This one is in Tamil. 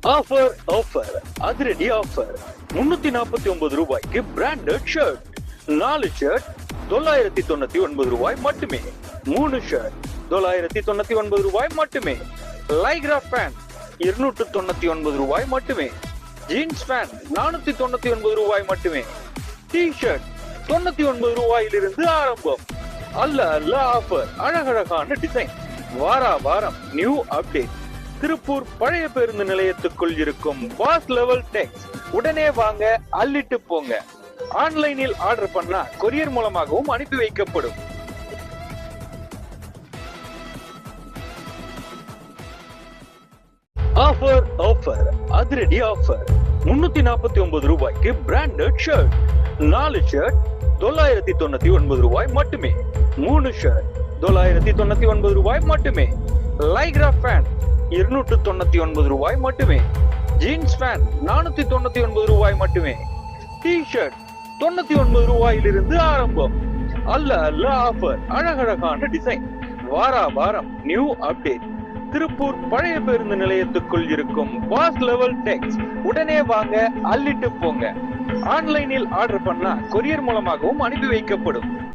ஆஃபர் ஆஃபர் அதிரடி ஆஃபர். 349 ரூபாய்க்கு பிராண்டட் ஷர்ட். 4 ஷர்ட் 999 ரூபாய் மட்டுமே. 3 ஷர்ட் 999 ரூபாய் மட்டுமே. லைக்ரா பேண்ட் 299 ரூபாய் மட்டுமே. ஜீன்ஸ் பேண்ட் 499 ரூபாய் மட்டுமே. டி ஷர்ட் 99 ரூபாயிலிருந்து ஆரம்பம். அல்ல அல்ல ஆஃபர், அழகழகான டிசைன். வாரா வாரம் நியூ அப்டேட். திருப்பூர் பழைய பேருந்து நிலையத்துக்குள் இருக்கும் பாஸ் லெவல் டெக்ஸ். உடனே வாங்க, அள்ளிட்டு போங்க. ஆன்லைனில் ஆர்டர் பண்ணா கொரியர் மூலமாகவும் அனுப்பி வைக்கப்படும். ஆஃபர் ஆஃபர் அதிரடி ஆஃபர். 349 ரூபாய்க்கு பிராண்டட் ஷர்ட். 4 ஷர்ட் 999 ரூபாய் மட்டுமே. 3 ஷர்ட் 999 ரூபாய் மட்டுமே. லைக்ரா பேண்ட் 299 ரூபாய் மட்டுமே. ஜீன்ஸ் பேண்ட் 499 ரூபாய் மட்டுமே. டி ஷர்ட் 99 ரூபாயிலிருந்து ஆரம்பம். அல்ல அல்ல ஆஃபர், அழகழகான டிசைன். வாரா வாரம் நியூ அப்டேட். திருப்பூர் பழைய பேருந்து நிலையத்துக்குள் இருக்கும் பாஸ் லெவல் டெக்ஸ். உடனே வாங்க, அள்ளிட்டு போங்க. ஆன்லைனில் ஆர்டர் பண்ணா கொரியர் மூலமாகவும் அனுப்பி வைக்கப்படும்.